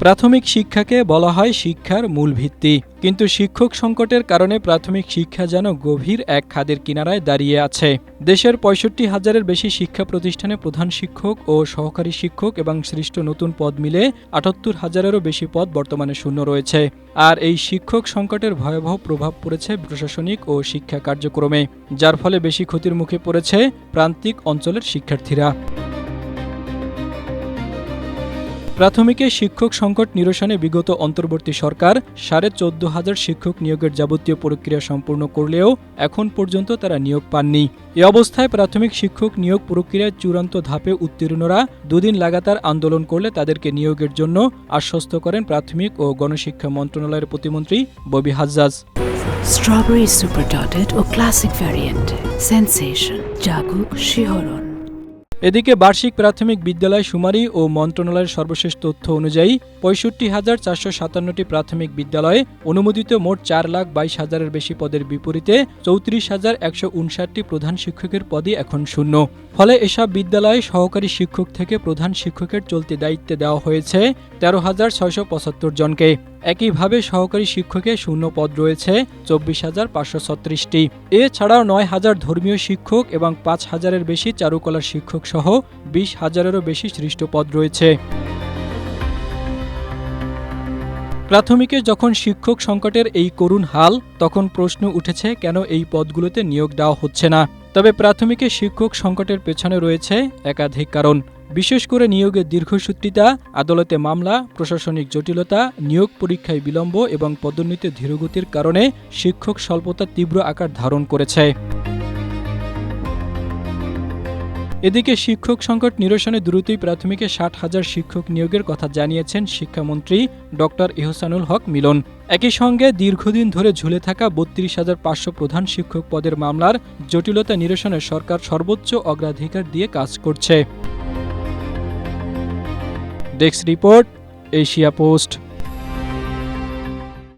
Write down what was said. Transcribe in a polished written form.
প্রাথমিক শিক্ষাকে বলা হয় শিক্ষার মূল ভিত্তি, কিন্তু শিক্ষক সংকটের কারণে প্রাথমিক শিক্ষা যেন গভীর এক খাদের কিনারায় দাঁড়িয়ে আছে। দেশের ৬৫,০০০-এর বেশি শিক্ষা প্রতিষ্ঠানে প্রধান শিক্ষক ও সহকারী শিক্ষক এবং সৃষ্ট নতুন পদ মিলে ৭৮,০০০-এরও বেশি পদ বর্তমানে শূন্য রয়েছে। আর এই শিক্ষক সংকটের ভয়াবহ প্রভাব পড়েছে প্রশাসনিক ও শিক্ষা কার্যক্রমে, যার ফলে বেশি ক্ষতির মুখে পড়েছে প্রান্তিক অঞ্চলের শিক্ষার্থীরা। প্রাথমিকে শিক্ষক সংকট নিরসনে বিগত অন্তর্বর্তী সরকার ১৪,৫০০ শিক্ষক নিয়োগের যাবতীয় প্রক্রিয়া সম্পূর্ণ করলেও এখন পর্যন্ত তারা নিয়োগ পাননি। এ অবস্থায় প্রাথমিক শিক্ষক নিয়োগ প্রক্রিয়ায় চূড়ান্ত ধাপে উত্তীর্ণরা দুদিন লাগাতার আন্দোলন করলে তাদেরকে নিয়োগের জন্য আশ্বস্ত করেন প্রাথমিক ও গণশিক্ষা মন্ত্রণালয়ের প্রতিমন্ত্রী Bobby Hajjaj. Strawberry super dotted ও ক্লাসিক ভ্যারিয়েন্টে সেনসেশন জাগুক শিহরণ। এদিকে বার্ষিক প্রাথমিক বিদ্যালয় শুমারি ও মন্ত্রণালয়ের সর্বশেষ তথ্য অনুযায়ী ৬৫,৪৫৭টি প্রাথমিক বিদ্যালয়ে অনুমোদিত মোট ৪,২২,০০০-এর বেশি পদের বিপরীতে ৩৪,১৫৯টি প্রধান শিক্ষকের পদই এখন শূন্য। ফলে এসব বিদ্যালয়ে সহকারী শিক্ষক থেকে প্রধান শিক্ষকের চলতি দায়িত্বে দেওয়া হয়েছে ১৩,৬৭৫ জনকে। একইভাবে সহকারী শিক্ষকে শূন্য পদ রয়েছে ২৪,৫৩৬টি। এছাড়াও ৯,০০০ ধর্মীয় শিক্ষক এবং ৫,০০০-এর বেশি চারুকলার শিক্ষক সহ ২০,০০০-এরও বেশি সৃষ্ট পদ রয়েছে। প্রাথমিকে যখন শিক্ষক সংকটের এই করুণ হাল, তখন প্রশ্ন উঠেছে কেন এই পদগুলোতে নিয়োগ দেওয়া হচ্ছে না। তবে প্রাথমিকে শিক্ষক সংকটের পেছনে রয়েছে একাধিক কারণ। বিশেষ করে নিয়োগের দীর্ঘসূত্রিতা, আদালতে মামলা, প্রশাসনিক জটিলতা, নিয়োগ পরীক্ষায় বিলম্ব এবং পদোন্নতি ধীরগতির কারণে শিক্ষক স্বল্পতা তীব্র আকার ধারণ করেছে। এদিকে শিক্ষক সংকট নিরসনে দ্রুতই প্রাথমিকে ৬০,০০০ শিক্ষক নিয়োগের কথা জানিয়েছেন শিক্ষামন্ত্রী ড. ইহসানুল হক মিলন। একই সঙ্গে দীর্ঘদিন ধরে ঝুলে থাকা ৩২,৫০০ প্রধান শিক্ষক পদের মামলার জটিলতা নিরসনে সরকার সর্বোচ্চ অগ্রাধিকার দিয়ে কাজ করছে। Desk report, Asia post.